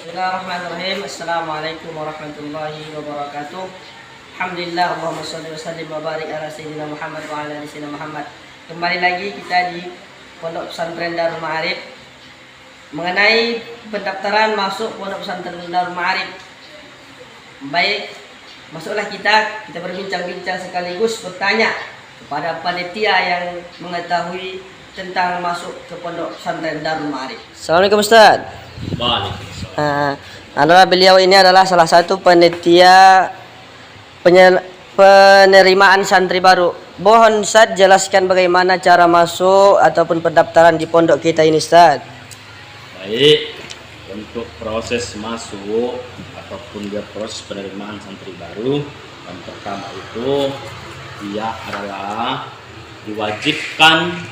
Bismillahirrahmanirrahim. Assalamualaikum warahmatullahi wabarakatuh. Alhamdulillah, Allahumma sholli wa sallim wa barik ala sayyidina Muhammad wa ala ali sayyidina Muhammad. Kembali lagi kita di Pondok Pesantren Darul Ma'arif mengenai pendaftaran masuk Pondok Pesantren Darul Ma'arif. Baik, masuklah kita berbincang-bincang sekaligus bertanya kepada panitia yang mengetahui tentang masuk ke Pondok Pesantren Darul Ma'arif. Assalamualaikum Ustaz. Beliau ini adalah salah satu panitia penerimaan santri baru. Mohon Ustaz jelaskan bagaimana cara masuk ataupun pendaftaran di pondok kita ini, Ustaz. Baik, untuk proses masuk ataupun dia proses penerimaan santri baru, yang pertama itu dia adalah diwajibkan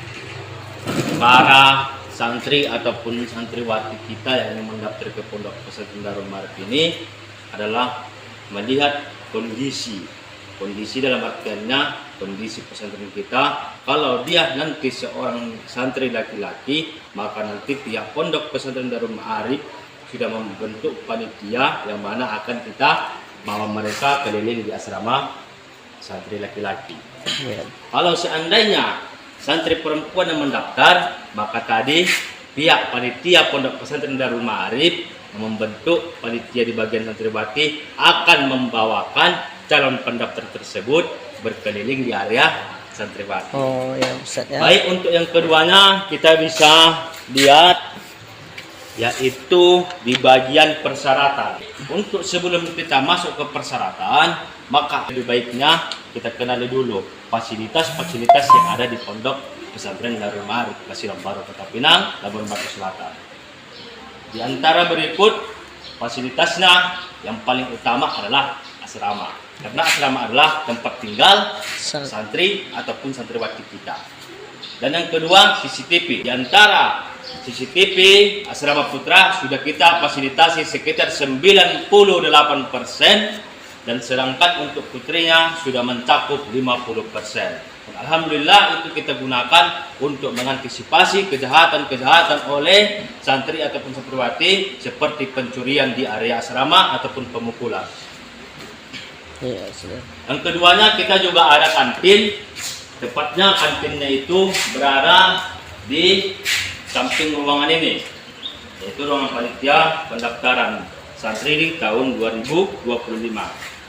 para santri ataupun santriwati kita yang mendaftar ke Pondok Pesantren Darul Ma'arif ini adalah melihat kondisi dalam artiannya kondisi pesantren kita. Kalau dia nanti seorang santri laki-laki, maka nanti pihak Pondok Pesantren Darul Ma'arif sudah membentuk panitia yang mana akan kita bawa mereka keliling di asrama santri laki-laki. Kalau seandainya santri perempuan yang mendaftar, maka tadi pihak panitia Pondok Pesantren Darul Ma'arif membentuk panitia di bagian santriwati akan membawakan calon pendaftar tersebut berkeliling di area santriwati. Oh ya, Ustaz ya. Baik, untuk yang keduanya kita bisa lihat yaitu di bagian persyaratan. Untuk sebelum kita masuk ke persyaratan, maka lebih baiknya kita kenali dulu fasilitas-fasilitas yang ada di Pondok Pesantren Darul Ma'arif Kasiram Baru, Kota Pinang, Labuan Batu Selatan. Di antara berikut fasilitasnya yang paling utama adalah asrama. Karena asrama adalah tempat tinggal santri ataupun santriwati kita. Dan yang kedua, CCTV. Di antara CCTV asrama putra sudah kita fasilitasi sekitar 98%, dan sedangkan untuk putrinya sudah mencakup 50%. Alhamdulillah itu kita gunakan untuk mengantisipasi kejahatan-kejahatan oleh santri ataupun santriwati seperti pencurian di area asrama ataupun pemukulan. Yang keduanya kita juga ada kantin. Tepatnya kantinnya itu berada di samping ruangan ini, yaitu ruangan panitia pendaftaran santri di tahun 2025.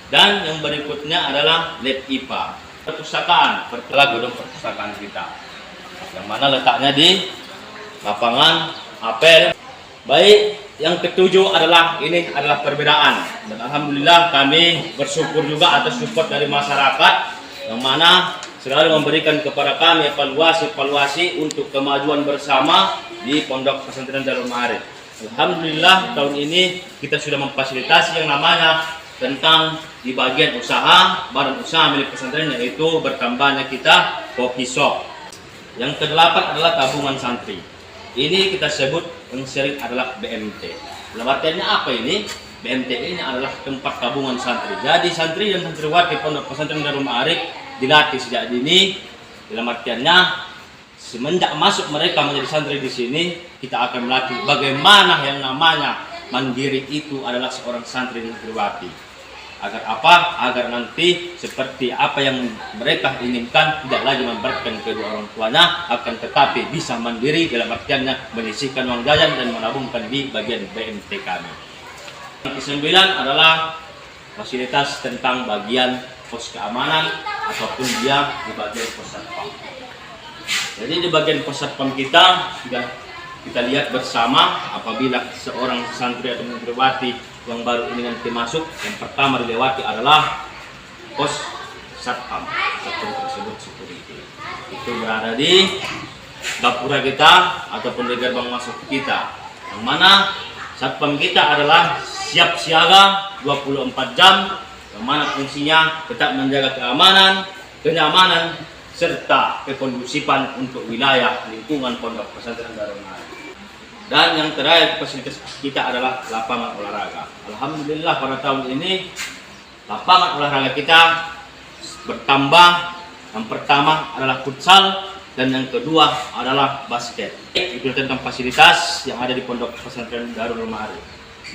Dan yang berikutnya adalah lab IPA, perpustakaan, gedung perpustakaan kita, yang mana letaknya di lapangan apel. Baik, yang ketujuh adalah perbedaan, dan alhamdulillah kami bersyukur juga atas support dari masyarakat yang mana selalu memberikan kepada kami evaluasi untuk kemajuan bersama di Pondok Pesantren Darul Ma'arif. Alhamdulillah tahun ini kita sudah memfasilitasi yang namanya tentang di bagian usaha, badan usaha milik pesantren, yaitu bertambahnya kita coffee shop. Yang kedelapan adalah tabungan santri. Ini kita sebut yang sering adalah BMT. Dalam artiannya apa ini? BMT ini adalah tempat tabungan santri. Jadi santri dan santriwati Pondok Pesantren Darul Ma'arif dilatih sejak dini. Dalam artiannya semenjak masuk mereka menjadi santri di sini, kita akan melatih bagaimana yang namanya mandiri itu adalah seorang santri dan santriwati. Agar apa? Agar nanti seperti apa yang mereka inginkan, tidak lagi memberatkan kedua orang tuanya, akan tetapi bisa mandiri dalam artiannya menyisihkan uang jajan dan menabungkan di bagian BMT kami. Yang kesembilan adalah fasilitas tentang bagian pos keamanan ataupun dia di bagian pos satpam. Jadi di bagian pos satpam kita sudah kita lihat bersama, apabila seorang santri atau santriwati yang baru ini nanti masuk, yang pertama dilewati adalah pos satpam tersebut security. Itu berada di dapura kita ataupun di gerbang masuk kita, yang mana satpam kita adalah siap siaga 24 jam, yang mana fungsinya tetap menjaga keamanan, kenyamanan, serta kekondusifan untuk wilayah lingkungan Pondok Pesantren Darul Ma'arif. Dan yang terakhir fasilitas kita adalah lapangan olahraga. Alhamdulillah pada tahun ini lapangan olahraga kita bertambah. Yang pertama adalah futsal dan yang kedua adalah basket. Itu tentang fasilitas yang ada di Pondok Pesantren Darul Ma'arif.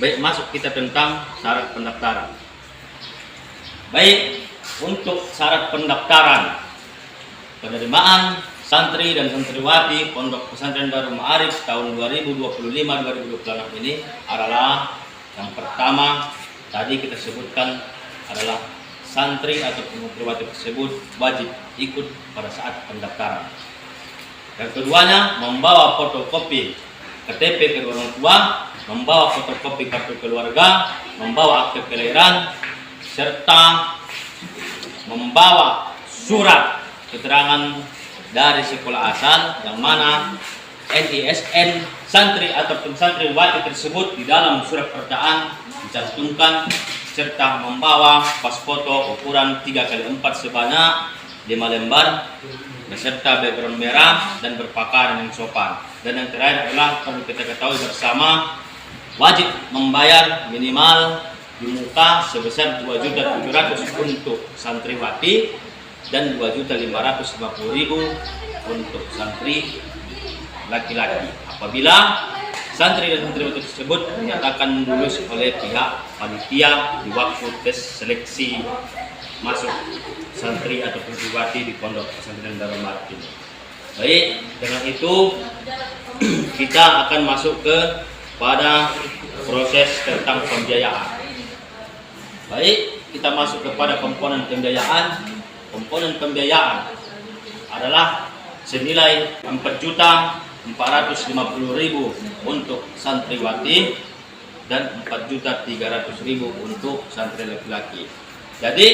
Baik, masuk kita tentang syarat pendaftaran. Baik, untuk syarat pendaftaran penerimaan santri dan santriwati Pondok Pesantren Darul Ma'arif tahun 2025-2026 ini adalah yang pertama tadi kita sebutkan adalah santri atau santriwati tersebut wajib ikut pada saat pendaftaran. Yang keduanya membawa fotokopi KTP kedua orang tua, membawa fotokopi kartu keluarga, membawa akte kelahiran, serta membawa surat keterangan dari sekolah asal yang mana NISN santri ataupun santriwati tersebut di dalam surat pernyataan dicantumkan, serta membawa pas foto ukuran 3x4 sebanyak 5 lembar beserta background merah dan berpakaian yang sopan. Dan yang terakhir adalah perlu kita ketahui bersama, wajib membayar minimal di muka sebesar 2.700.000 untuk santriwati dan 2.550.000 untuk santri laki-laki. Apabila santri dan santriwati tersebut dinyatakan lulus oleh pihak panitia di waktu tes seleksi masuk santri atau santriwati di Pondok Pesantren Darul Ma'arif ini. Baik, dengan itu kita akan masuk pada proses tentang pembiayaan. Baik, kita masuk kepada komponen pembiayaan. Komponen pembiayaan adalah senilai 4.450.000 untuk santriwati dan 4.300.000 untuk santri laki-laki. Jadi